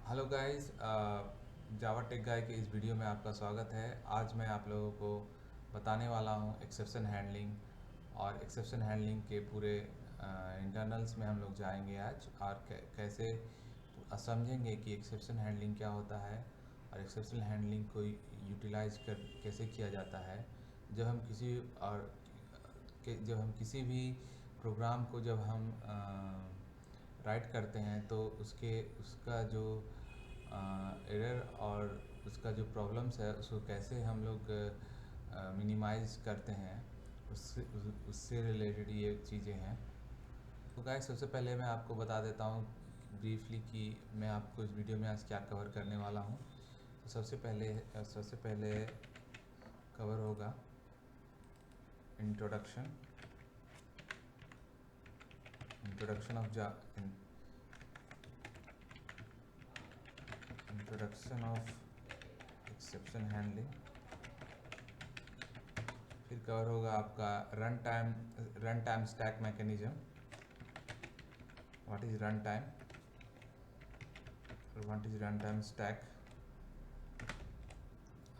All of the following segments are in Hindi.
हेलो गाइस, जावा टेक गाय के इस वीडियो में आपका स्वागत है। आज मैं आप लोगों को बताने वाला हूं एक्सेप्शन हैंडलिंग। और एक्सेप्शन हैंडलिंग के पूरे इंटरनल्स में हम लोग जाएंगे आज, और कैसे समझेंगे कि एक्सेप्शन हैंडलिंग क्या होता है और एक्सेप्शन हैंडलिंग को यूटिलाइज कर कैसे किया जाता है। जब हम किसी भी प्रोग्राम को जब हम राइट करते हैं तो उसका जो एरर और उसका जो प्रॉब्लम्स है उसको कैसे हम लोग मिनिमाइज करते हैं, उससे रिलेटेड ये चीज़ें हैं। तो गाइस, सबसे पहले मैं आपको बता देता हूँ ब्रीफली कि मैं आपको इस वीडियो में आज क्या कवर करने वाला हूँ। तो सबसे पहले कवर होगा इंट्रोडक्शन ऑफ एक्सेप्शन हैंडलिंग। फिर कवर होगा आपका run time stack mechanism. What is run time stack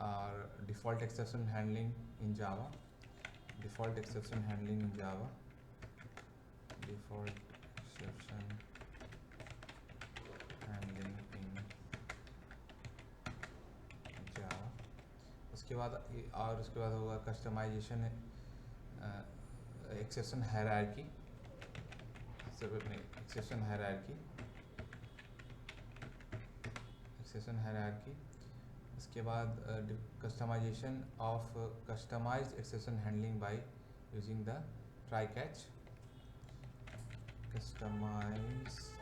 और default exception handling in Java. Default exception handling in Java. उसके बाद होगा कस्टमाइजेशन एक्सेप्शन हायरार्की। इसके बाद customization of customized exception handling by using the try catch. Customized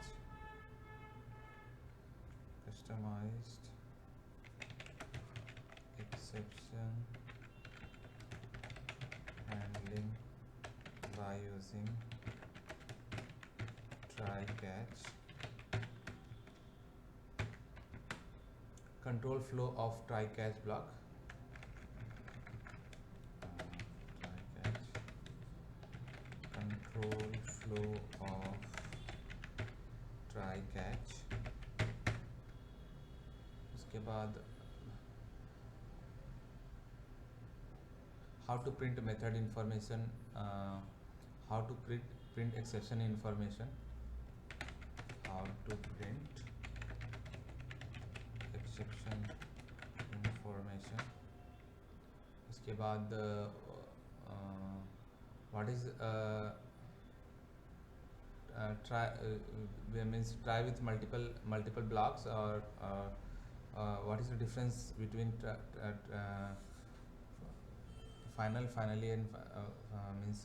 exception handling by using try catch. Control flow of try catch block. Control flow of try catch. उसके बाद how to print method information, how to print exception information. उसके बाद what is try with multiple blocks, or what is the difference between finally and means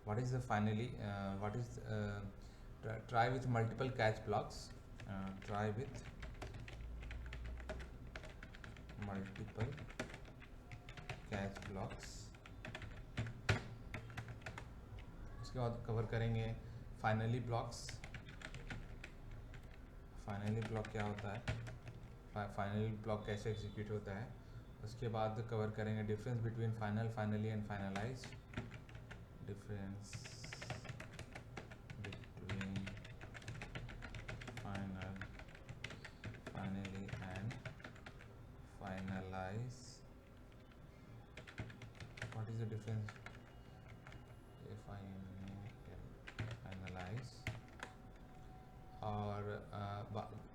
what is the finally what is try with multiple catch blocks. Try with multiple catch blocks। उसके बाद कवर करेंगे फाइनली ब्लॉक्स। फाइनली ब्लॉक क्या होता है, फाइनली ब्लॉक कैसे एग्जीक्यूट होता है। उसके बाद कवर करेंगे difference between final, finally and finalize. Difference between final, finally and finalize. What is the difference if I finalize. और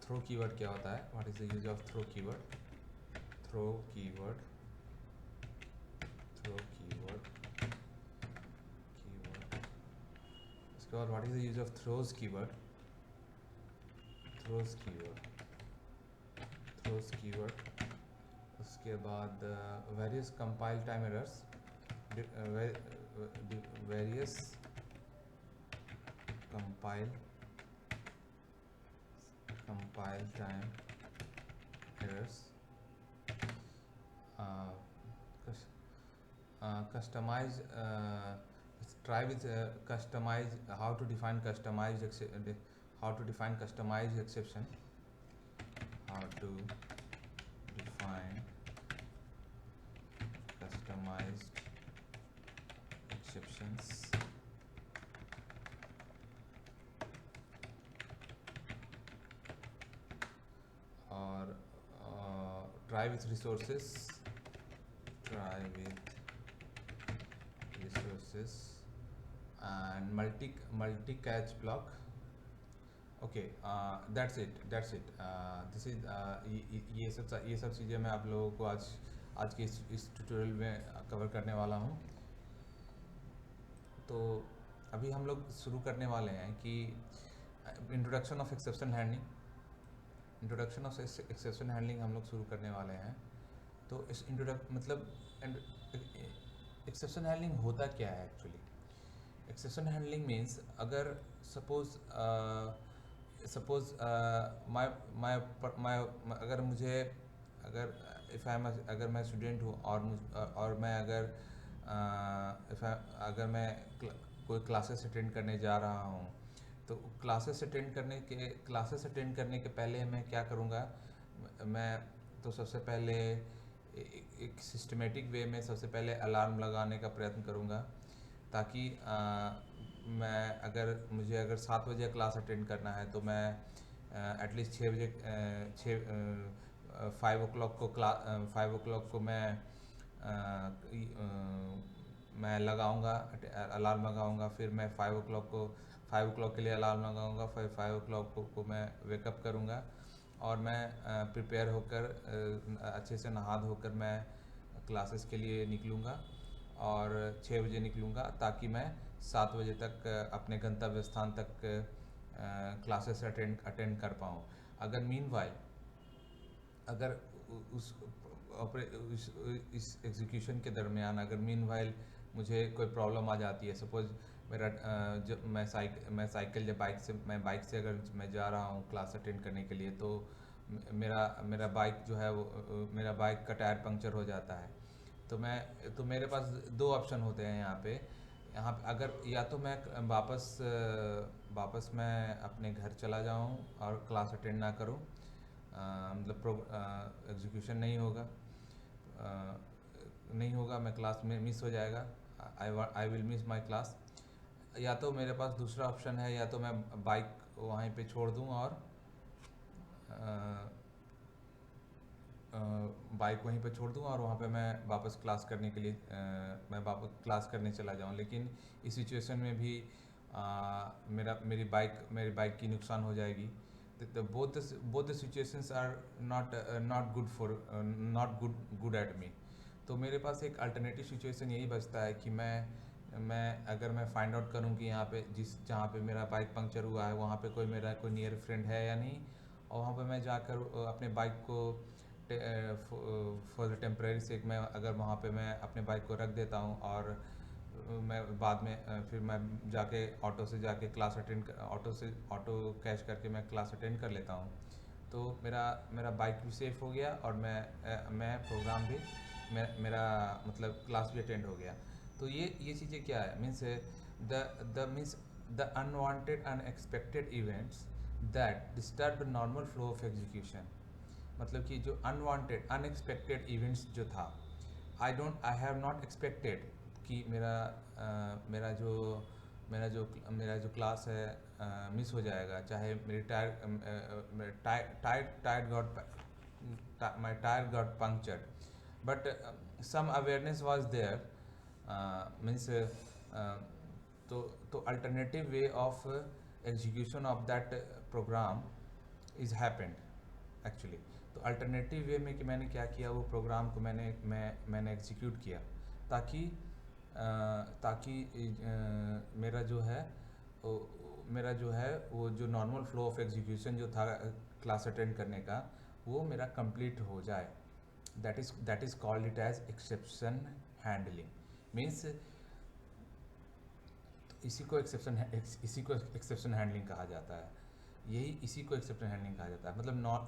थ्रो कीवर्ड क्या होता है, what is the use of throw keyword. Throw keyword उसके बाद what is the use of throws keyword. उसके बाद various compile time errors. Various compile time errors। Customize try with customize how to define customized exception। how to define customized exception try with resources, try with resources and multi catch block. Okay, that's it, this is ये सब चीज़ें मैं आप लोगों को आज के इस ट्यूटोरियल में कवर करने वाला हूँ। तो अभी हम लोग शुरू करने वाले हैं कि इंट्रोडक्शन ऑफ एक्सेप्शन हैंडलिंग हम लोग शुरू करने वाले हैं। तो इस एक्सेप्शन हैंडलिंग होता क्या है एक्चुअली? एक्सेप्शन हैंडलिंग मीन्स अगर सपोज अगर मुझे अगर मैं स्टूडेंट हूँ और मैं अगर मैं कोई क्लासेस अटेंड करने जा रहा हूँ, तो क्लासेस अटेंड करने के पहले मैं क्या करूँगा? मैं तो सबसे पहले एक सिस्टमेटिक वे में सबसे पहले अलार्म लगाने का प्रयत्न करूँगा, ताकि मुझे अगर 7 बजे क्लास अटेंड करना है तो मैं एटलीस्ट 6 बजे 5 o'clock को मैं लगाऊंगा, अलार्म लगाऊंगा। फिर मैं 5 o'clock के लिए अलार्म लगाऊंगा। फिर 5 o'clock को मैं वेकअप करूंगा और मैं प्रिपेयर होकर अच्छे से नहा धोकर मैं क्लासेस के लिए निकलूँगा और 6 बजे निकलूँगा, ताकि मैं 7 बजे तक अपने गंतव्य स्थान तक क्लासेस अटेंड कर पाऊँ। अगर मीनवाइल अगर इस एग्जीक्यूशन के दरमियान अगर मीनवाइल मुझे कोई प्रॉब्लम आ जाती है, सपोज मेरा जब मैं बाइक से अगर मैं जा रहा हूँ क्लास अटेंड करने के लिए, तो मेरा बाइक जो है वो मेरा बाइक का टायर पंक्चर हो जाता है। तो मेरे पास 2 ऑप्शन होते हैं यहाँ पे अगर या तो मैं वापस मैं अपने घर चला जाऊँ और क्लास अटेंड ना करूँ, मतलब एग्जीक्यूशन नहीं होगा, मैं क्लास में मिस हो जाएगा, I will miss my class. या तो मेरे पास दूसरा ऑप्शन है, या तो मैं बाइक वहीं पे छोड़ दूँ और बाइक वहीं पे छोड़ दूँ और वहाँ पे मैं वापस क्लास करने के लिए मैं वापस क्लास करने चला जाऊँ। लेकिन इस सिचुएशन में भी मेरी बाइक की नुकसान हो जाएगी। Both the situations are not good at me. तो मेरे पास एक अल्टरनेटिव सिचुएशन यही बचता है कि अगर मैं फाइंड आउट करूँ कि यहाँ पे जहाँ पे मेरा बाइक पंक्चर हुआ है वहाँ पे मेरा कोई नियर फ्रेंड है या नहीं, और वहाँ पे मैं जाकर अपने बाइक को फॉर द टेम्परेरी सेक मैं अगर वहाँ पे मैं अपने बाइक को रख देता हूँ और मैं बाद में फिर मैं जाके ऑटो कैश करके मैं क्लास अटेंड कर लेता हूँ, तो मेरा बाइक भी सेफ़ हो गया और मैं प्रोग्राम भी मेरा मतलब क्लास भी अटेंड हो गया। तो ये चीज़ें क्या है? Means the unwanted unexpected events that disturb the normal flow of execution. मतलब कि जो अनवांटेड अनएक्सपेक्टेड इवेंट्स जो था, आई हैव नॉट एक्सपेक्टेड कि मेरा जो क्लास है मिस हो जाएगा, चाहे मेरी my tyre got punctured, but some awareness was there. Means तो alternative way of execution of that program is happened actually. तो अल्टरनेटिव वे में कि मैंने क्या किया, वो प्रोग्राम को मैंने एग्जीक्यूट किया, ताकि मेरा जो है वो जो नॉर्मल फ्लो ऑफ एग्जीक्यूशन जो था क्लास अटेंड करने का, वो मेरा कंप्लीट हो जाए। That is called it as exception handling. Means इसी को एक्सेप्शन हैंडलिंग कहा जाता है। इसी को एक्सेप्शन हैंडलिंग कहा जाता है। मतलब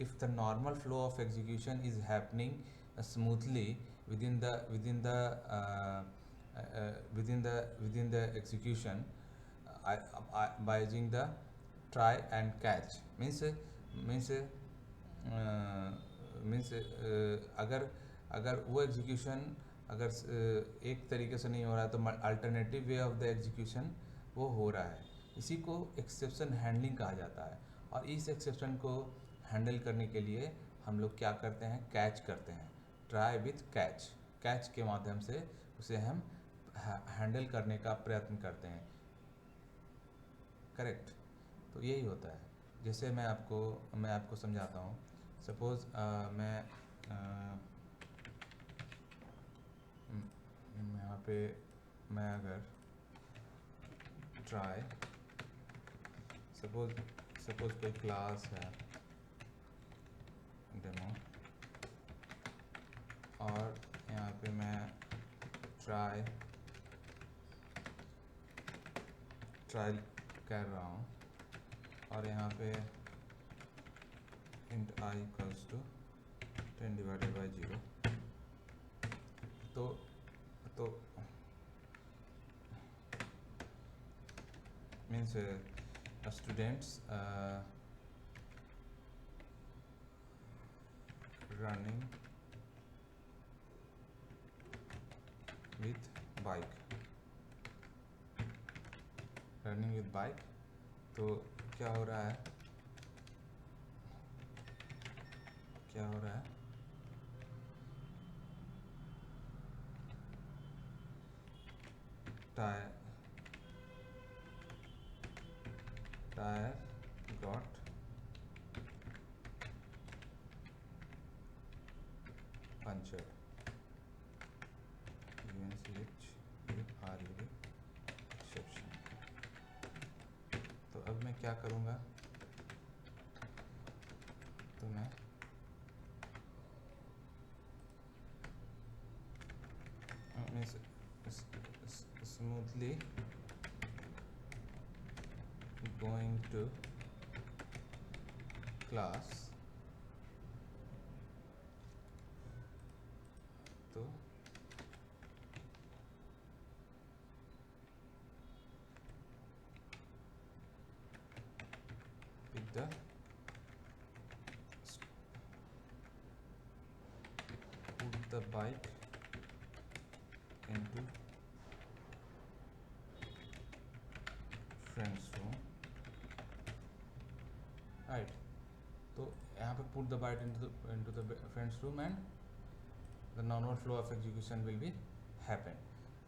if the normal flow of execution is happening smoothly within the execution by using the try and catch means अगर वो एग्जीक्यूशन एक तरीके से नहीं हो रहा है, तो alternative way of the execution वो हो रहा है। इसी को एक्सेप्शन हैंडलिंग कहा जाता है। और इस एक्सेप्शन को हैंडल करने के लिए हम लोग क्या करते हैं, कैच करते हैं, ट्राई विथ कैच, कैच के माध्यम से उसे हम हैंडल करने का प्रयत्न करते हैं, करेक्ट। तो यही होता है। जैसे मैं आपको समझाता हूँ। सपोज़ यहाँ पे मैं अगर ट्राई, सपोज़ कोई क्लास है डेमो, और यहाँ पे मैं ट्राई कर रहा हूँ, और यहाँ पे int I इक्वल्स टू 10/0। तो means students running with bike, तो क्या हो रहा है, टायर गॉट पंचर, एक्सेप्शन। तो अब मैं क्या करूँगा, तो मैं स्मूथली गोइंग टू क्लास, तो pick put the bike into friend's room, right। तो यहाँ पे put the bike into the friend's room and the normal flow of execution will be happen।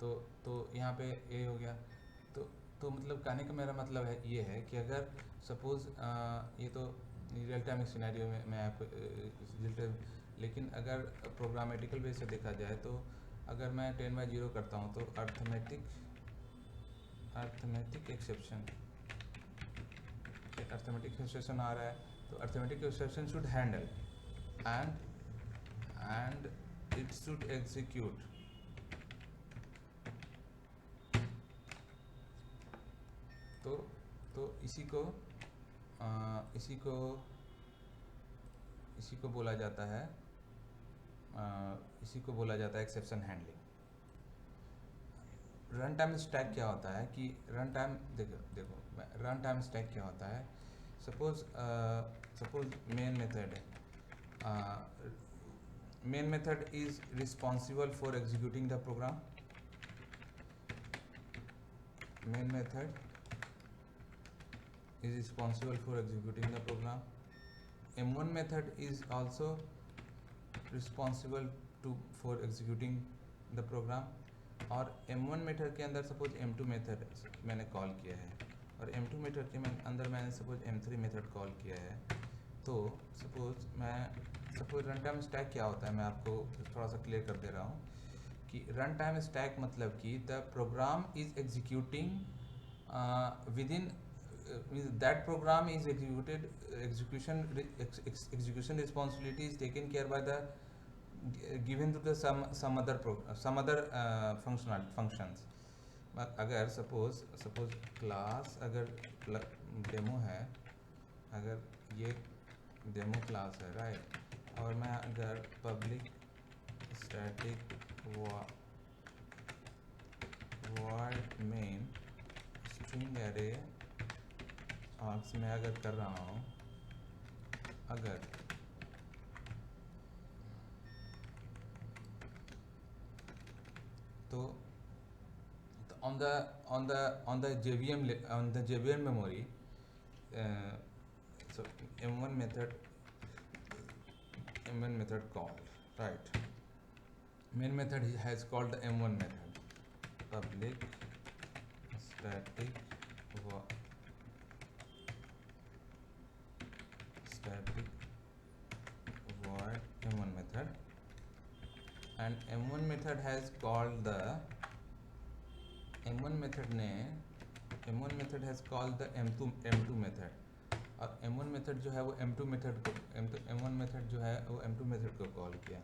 तो यहाँ पे ये हो गया। तो मतलब कहने का मेरा मतलब है ये है कि अगर सपोज़ ये तो रियल टाइम सिनेरियो में मैं आपको रियल टाइम, लेकिन अगर प्रोग्रामेटिकल वे से देखा जाए तो अगर मैं 10/0 करता हूँ तो अर्थमेटिक एक्सेप्शन आ रहा है, तो arithmetic exception should handle and it should execute. तो इसी को बोला जाता है exception handling. Run time stack क्या होता है कि रन टाइम स्टैक क्या होता है। Suppose main method is responsible for executing the program. Main method is responsible for executing the program. M1 method is also responsible for executing the program। और M1 मेथड के अंदर सपोज M2 मेथड मैंने कॉल किया है, और M2 मेथड के अंदर मैंने सपोज M3 मेथड कॉल किया है। तो सपोज रन टाइम स्टैक क्या होता है, मैं आपको थोड़ा सा क्लियर कर दे रहा हूँ कि रन टाइम स्टैक मतलब कि the program is executing within that program is execution responsibility is taken care by the given to the some other functions। अगर सपोज क्लास अगर डेमो है, अगर ये डेमो क्लास है, राइट, और मैं अगर public static void main string array arcs में अगर कर रहा हूँ, अगर तो on the JVM memory, so M1 method main method called, right? Main method has called the m1 method, public static void m1 method, and m1 method has called the m1 method ने m1 method has called the m2 method, और m1 method जो है वो m2 method को m1 method जो है वो m2 method को कॉल किया,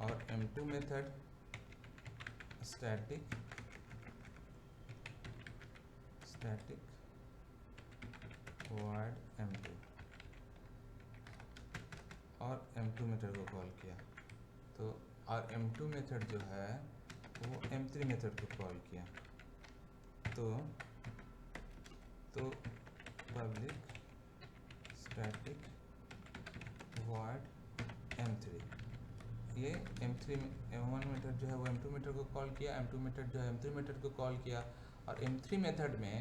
और m2 method static void m2 और m2 मेथड को कॉल किया, तो और m2 मेथड जो है वो m3 मेथड को कॉल किया, तो पब्लिक स्टैटिक void m3, ये m1 मेथड जो है वो m2 मेथड को कॉल किया, m2 मेथड जो है m3 मेथड को कॉल किया, और m3 मेथड में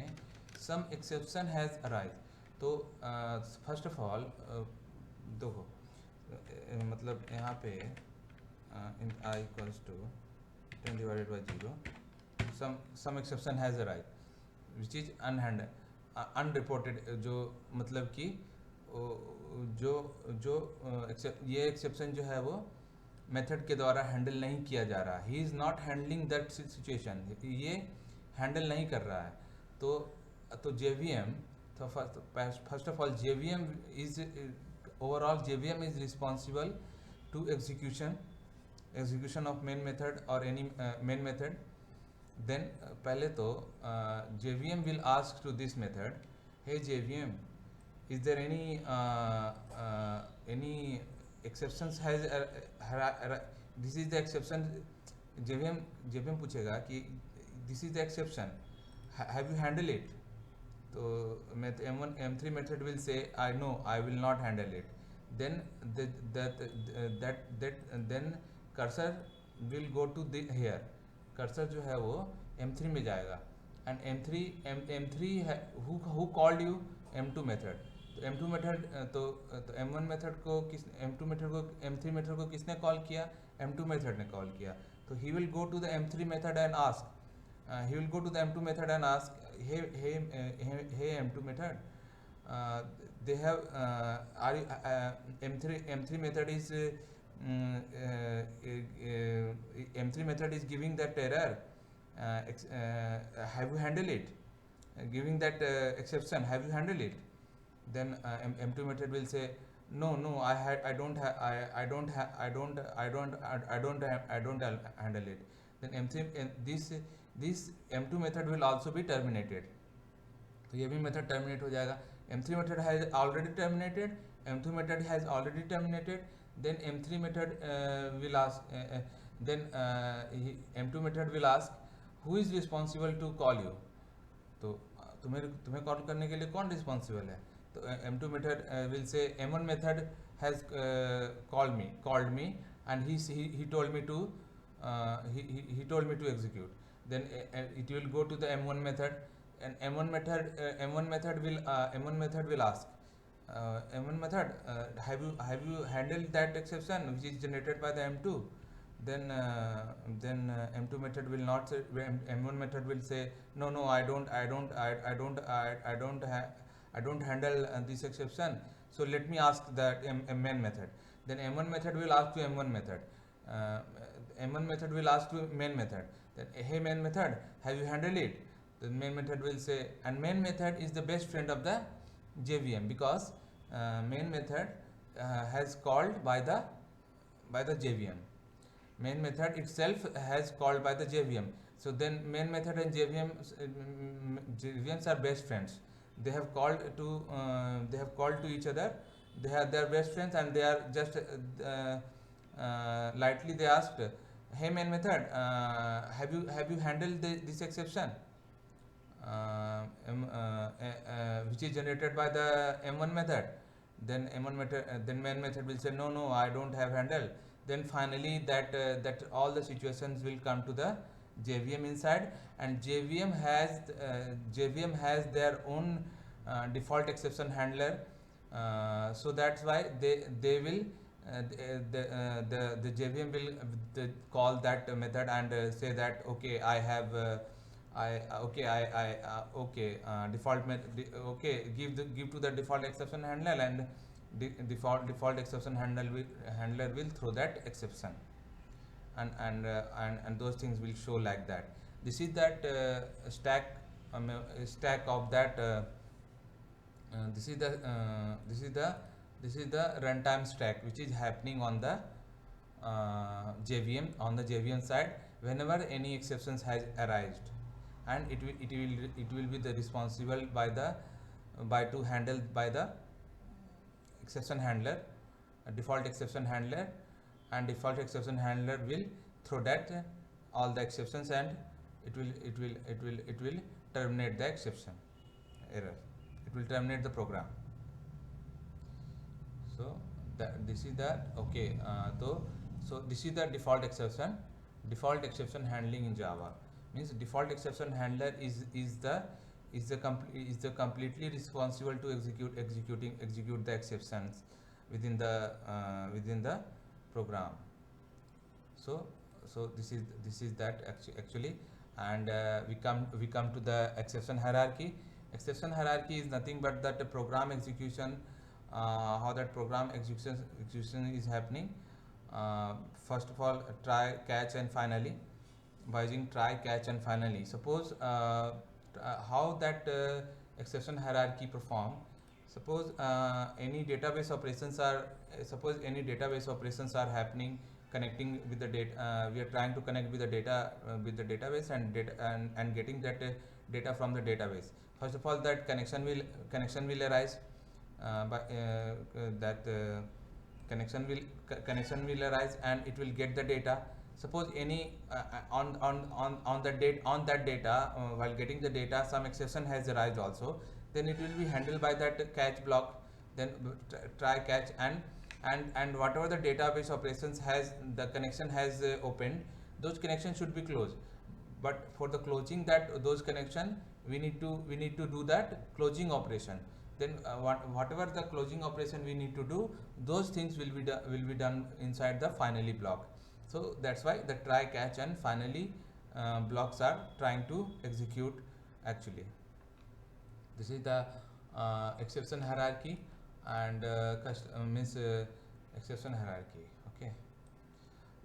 सम एक्सेप्शन हैज़ अराइज। तो फर्स्ट ऑफ ऑल देखो, मतलब यहाँ पे in i equals to 10 divided by 0 some exception has arise which is unreported, जो मतलब कि ये एक्सेप्शन जो है वो मेथड के द्वारा हैंडल नहीं किया जा रहा, he is not handling that situation, ये हैंडल नहीं कर रहा है। तो JVM, तो first of all JVM is overall JVM is responsible to execution of main method or any main method. Then पहले तो JVM will ask to this method, hey JVM, is there any exceptions has this is the exception, JVM पूछेगा कि this is the exception, have you handled it? तो M3 method will say I know, I will not handle it. Then then cursor will go to the here, cursor जो है वो M3 में जाएगा, and M3 who called you? M2 method. तो M2 method तो M1 method को M2 method को M3 method को किसने कॉल किया? M2 method ने कॉल किया, तो he will go to the M3 method and ask, he will go to the M2 method and ask, hey M2 method, they have are you, M3 method is M3 method is giving that error, have you handled it? Giving that exception, have you handled it? Then M2 method will say no, I don't handle it. Then M3 this M2 method will also be terminated, तो ये भी मेथड टर्मिनेट हो जाएगा। M3 method has already terminated, M2 method has already terminated, then M3 method will ask, then M2 method will ask who is responsible to call you, तो तुम्हें कॉल करने के लिए कौन रिस्पॉन्सिबल है? तो M2 method will say M1 method has called me and he told me to execute. Then it will go to the M1 method, and M1 method will ask, M1 method, have you handled that exception which is generated by the M2? Then M2 method will not say, M1 method will say no, I don't handle this exception, so let me ask that main method. Then M1 method will ask to M1 method, M1 method will ask to main method, then hey main method, have you handled it? The main method will say, and main method is the best friend of the JVM, because main method has called by the JVM. Main method itself has called by the JVM. So then main method and JVMs are best friends. They have called to each other. They are their best friends, and they are just lightly they asked, hey main method, have you handled this exception which is generated by the M1 method? Then main method will say no, I don't have handled. Then finally that all the situations will come to the JVM inside, and JVM has their own default exception handler, so that's why they will the JVM will call that method and say that okay I have I okay okay default okay give to the default exception handler, and default exception handler will throw that exception, and those things will show like that. This is that stack of that this is the this is the runtime stack which is happening on the JVM, on the JVM side whenever any exceptions has arisen, and it will be the responsible by the by to handle by the exception handler, default exception handler, and default exception handler will throw that all the exceptions, and it will terminate the exception error. It will terminate the program. So this is that okay. So this is the default exception handling in Java. Means default exception handler is the completely responsible to execute the exceptions within the program. So this is that actually, and we come to the exception hierarchy. Exception hierarchy is nothing but that the program execution, how that program execution is happening. First of all, try, catch, and finally. By using try, catch, and finally, suppose how that exception hierarchy perform. Suppose any database operations are happening, connecting with the data. We are trying to connect with the data with the database, and getting that data from the database. First of all, that connection will arise that connection will arise, and it will get the data. Suppose any on that data, while getting the data, some exception has arisen also, then it will be handled by that catch block. Then try, catch, and whatever the database operations has the connection has opened, those connections should be closed. But for the closing that those connection, we need to do that closing operation. Then whatever the closing operation we need to do, those things will be done inside the finally block. So that's why the try, catch, and finally blocks are trying to execute actually. This is the exception hierarchy, and exception hierarchy. Okay.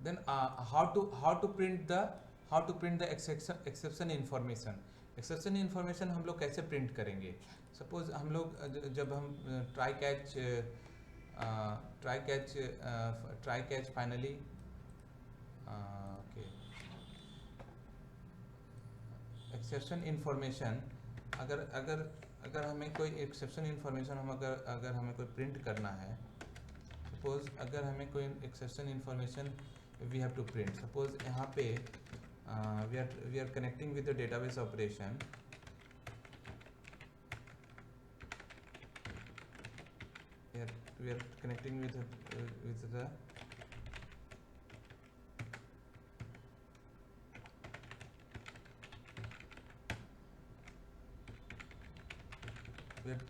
Then how to print the exception information. Exception information हम लोग कैसे प्रिंट करेंगे. सपोज हम लोग जब हम try catch finally okay exception information, अगर हमें कोई एक्सेप्शन इन्फॉर्मेशन अगर हमें कोई प्रिंट करना है. सपोज अगर हमें कोई exception information we have to print. Suppose यहाँ पे we are connecting with the database operation. We are connecting with the we are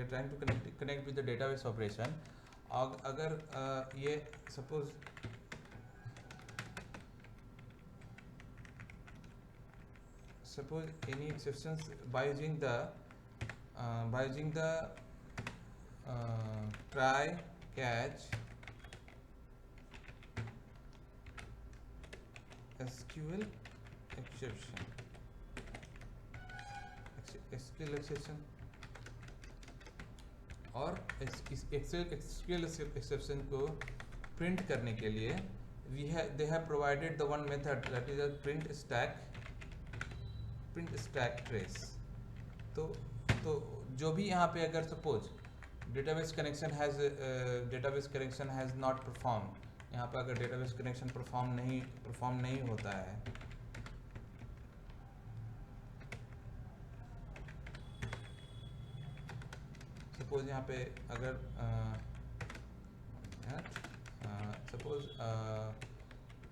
trying to connect with the database operation. अगर ये suppose any exceptions by using the try, catch, SQL exception और SQL exception को print करने के लिए they have provided the one method, that is a print stack trace. तो जो भी यहाँ पे अगर suppose database connection has not performed, यहाँ पर अगर database connection perform नहीं होता है, सपोज यहाँ पे अगर सपोज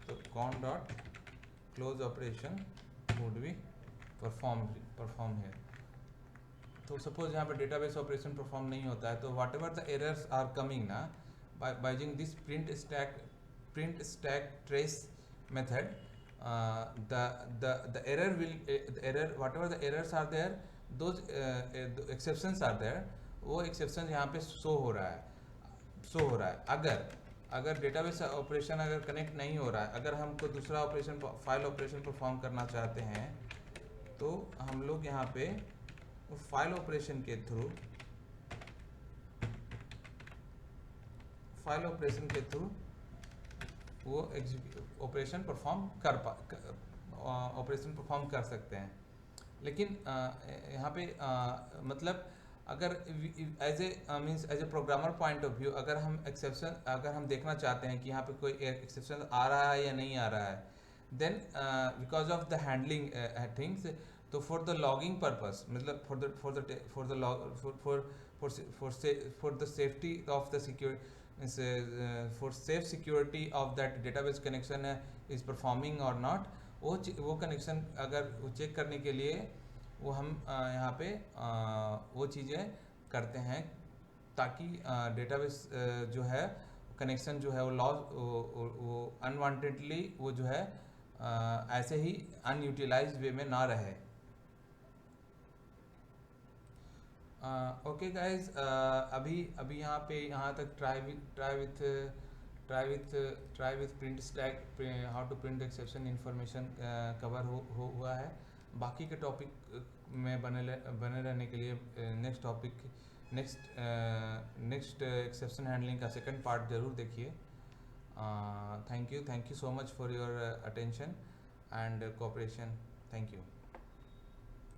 तो con dot close operation would be perform here. तो सपोज यहाँ पे डेटाबेस ऑपरेशन परफॉर्म नहीं होता है, तो whatever the errors are coming ना, by using this print stack trace method, the error will the error whatever the errors are there, those exceptions are there, वो exceptions यहाँ पे शो हो रहा है। अगर डेटाबेस ऑपरेशन अगर कनेक्ट नहीं हो रहा है, अगर हम कोई दूसरा ऑपरेशन फाइल ऑपरेशन परफॉर्म करना चाहते हैं, तो हम लोग यहाँ पे फाइल ऑपरेशन के थ्रू वो ऑपरेशन परफॉर्म कर सकते हैं। लेकिन यहाँ पे मतलब अगर as a programmer point of view, अगर हम देखना चाहते हैं कि यहाँ पे कोई एक्सेप्शन आ रहा है या नहीं आ रहा है, then because of the handling things, तो फॉर द लॉगिंग पर्पस, मतलब for the safety of the for safe security of that database connection is performing और नॉट, वो कनेक्शन अगर वो चेक करने के लिए वो हम यहाँ पे वो चीज़ें करते हैं, ताकि डेटाबेस जो है कनेक्शन जो है वो अनवांटेडली वो जो है ऐसे ही अनयूटिलाइज्ड वे में ना रहे। ओके गाइज, अभी यहाँ तक try with print stack, how to print exception information cover हुआ है। बाकी के टॉपिक में बने रहने के लिए नेक्स्ट एक्सेप्शन हैंडलिंग का सेकंड पार्ट ज़रूर देखिए। Thank you so much for your attention and cooperation. Thank you.